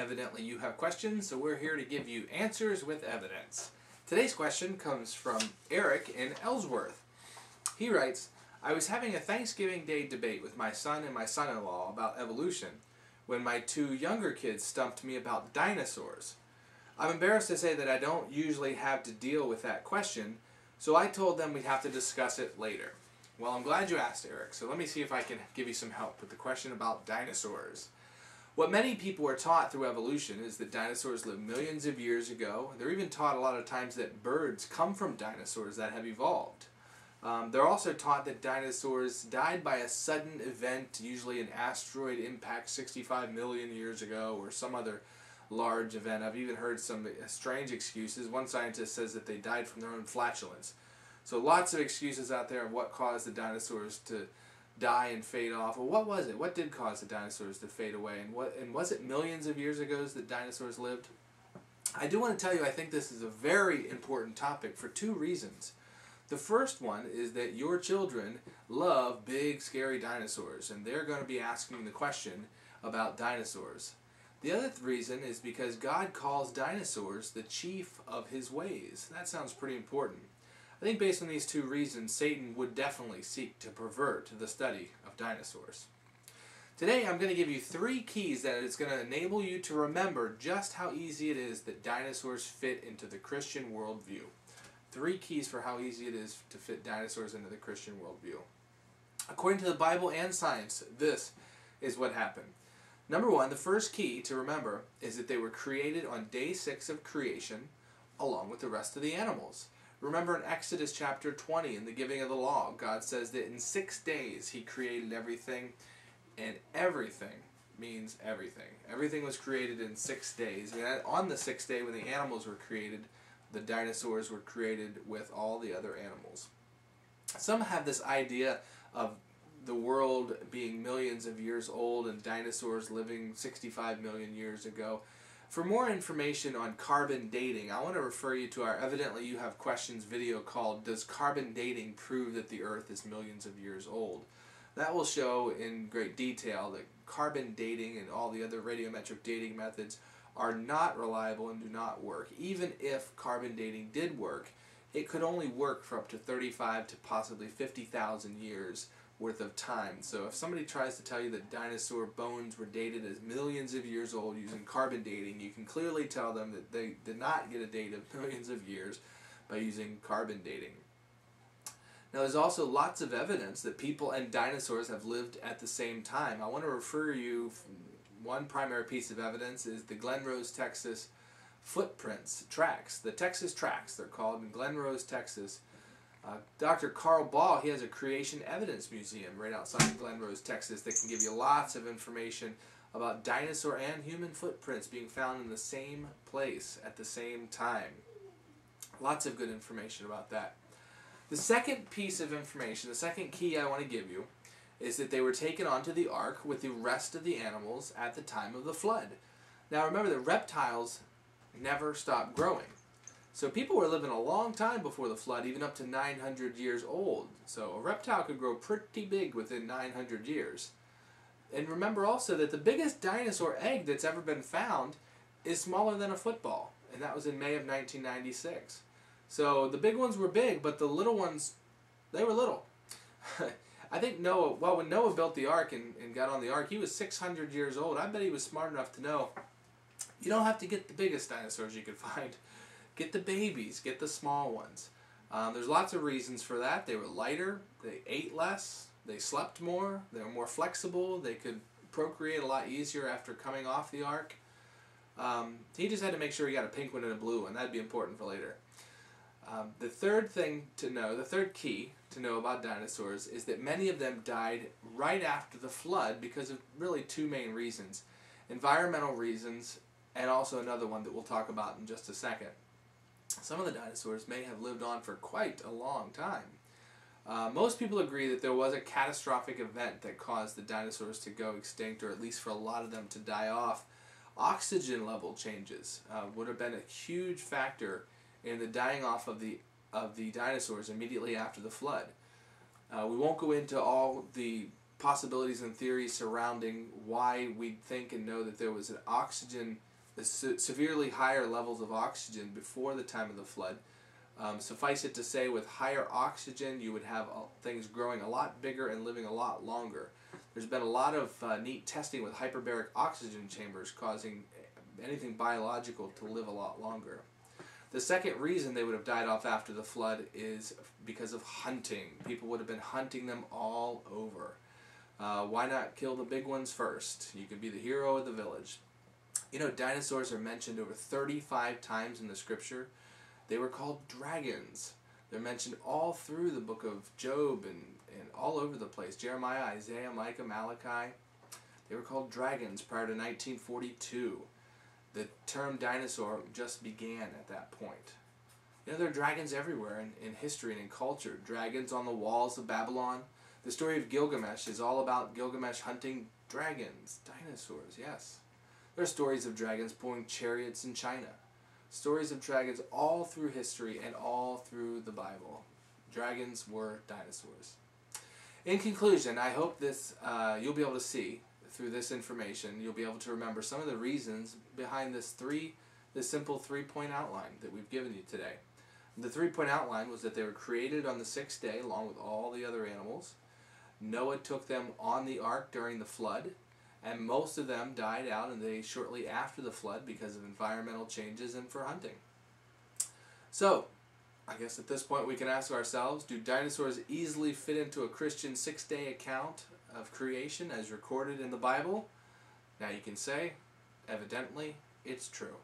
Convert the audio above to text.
Evidently you have questions, so we're here to give you answers with evidence. Today's question comes from Eric in Ellsworth. He writes, I was having a Thanksgiving Day debate with my son and my son-in-law about evolution when my two younger kids stumped me about dinosaurs. I'm embarrassed to say that I don't usually have to deal with that question, so I told them we'd have to discuss it later. Well, I'm glad you asked, Eric, so let me see if I can give you some help with the question about dinosaurs. What many people are taught through evolution is that dinosaurs lived millions of years ago. They're even taught a lot of times that birds come from dinosaurs that have evolved. They're also taught that dinosaurs died by a sudden event, usually an asteroid impact 65 million years ago or some other large event. I've even heard some strange excuses. One scientist says that they died from their own flatulence. So lots of excuses out there of what caused the dinosaurs to die and fade off. Well, what was it? What did cause the dinosaurs to fade away? And was it millions of years ago that dinosaurs lived? I do want to tell you I think this is a very important topic for two reasons. The first one is that your children love big, scary dinosaurs, and they're going to be asking the question about dinosaurs. The other reason is because God calls dinosaurs the chief of his ways. That sounds pretty important. I think based on these two reasons, Satan would definitely seek to pervert the study of dinosaurs. Today I'm going to give you 3 keys that it's going to enable you to remember just how easy it is that dinosaurs fit into the Christian worldview. 3 keys for how easy it is to fit dinosaurs into the Christian worldview. According to the Bible and science, this is what happened. Number 1, the first key to remember is that they were created on day 6 of creation along with the rest of the animals. Remember in Exodus chapter 20, in the giving of the law, God says that in 6 days he created everything, and everything means everything. Everything was created in 6 days. And on the 6th day when the animals were created, the dinosaurs were created with all the other animals. Some have this idea of the world being millions of years old and dinosaurs living 65 million years ago. For more information on carbon dating, I want to refer you to our Evidently You Have Questions video called Does Carbon Dating Prove That the Earth is Millions of Years Old? That will show in great detail that carbon dating and all the other radiometric dating methods are not reliable and do not work. Even if carbon dating did work, it could only work for up to 35 to possibly 50,000 years worth of time. So if somebody tries to tell you that dinosaur bones were dated as millions of years old using carbon dating, you can clearly tell them that they did not get a date of millions of years by using carbon dating. Now there's also lots of evidence that people and dinosaurs have lived at the same time. I want to refer you, one primary piece of evidence is the Glen Rose, Texas footprints, tracks, the Texas tracks they're called in Glen Rose, Texas. Dr. Carl Ball, he has a creation evidence museum right outside Glen Rose, Texas that can give you lots of information about dinosaur and human footprints being found in the same place at the same time. Lots of good information about that. The second piece of information, the second key I want to give you, is that they were taken onto the ark with the rest of the animals at the time of the flood. Now remember that reptiles never stop growing. So people were living a long time before the flood, even up to 900 years old. So a reptile could grow pretty big within 900 years. And remember also that the biggest dinosaur egg that's ever been found is smaller than a football. And that was in May of 1996. So the big ones were big, but the little ones, they were little. I think Noah, well, when Noah built the ark and got on the ark, he was 600 years old. I bet he was smart enough to know you don't have to get the biggest dinosaurs you could find. Get the babies, get the small ones. There's lots of reasons for that. They were lighter, they ate less, they slept more, they were more flexible, they could procreate a lot easier after coming off the ark. He just had to make sure he got a pink one and a blue one. That'd be important for later. The third thing to know, the third key to know about dinosaurs is that many of them died right after the flood because of really 2 main reasons. Environmental reasons and also another one that we'll talk about in just a second. Some of the dinosaurs may have lived on for quite a long time. Most people agree that there was a catastrophic event that caused the dinosaurs to go extinct, or at least for a lot of them to die off. Oxygen level changes would have been a huge factor in the dying off of the dinosaurs immediately after the flood. We won't go into all the possibilities and theories surrounding why we think and know that there was an oxygen severely higher levels of oxygen before the time of the flood. Suffice it to say, with higher oxygen, you would have things growing a lot bigger and living a lot longer. There's been a lot of neat testing with hyperbaric oxygen chambers causing anything biological to live a lot longer. The second reason they would have died off after the flood is because of hunting. People would have been hunting them all over. Why not kill the big ones first? You could be the hero of the village. You know, dinosaurs are mentioned over 35 times in the scripture. They were called dragons. They're mentioned all through the book of Job and all over the place. Jeremiah, Isaiah, Micah, Malachi. They were called dragons prior to 1942. The term dinosaur just began at that point. You know, there are dragons everywhere in history and in culture. Dragons on the walls of Babylon. The story of Gilgamesh is all about Gilgamesh hunting dragons, dinosaurs, yes. There are stories of dragons pulling chariots in China. Stories of dragons all through history and all through the Bible. Dragons were dinosaurs. In conclusion, I hope this you'll be able to see through this information, you'll be able to remember some of the reasons behind this simple three-point outline that we've given you today. The three-point outline was that they were created on the sixth day along with all the other animals. Noah took them on the ark during the flood, and most of them died out shortly after the flood because of environmental changes and for hunting. So, I guess at this point we can ask ourselves, do dinosaurs easily fit into a Christian six-day account of creation as recorded in the Bible? Now you can say, evidently, it's true.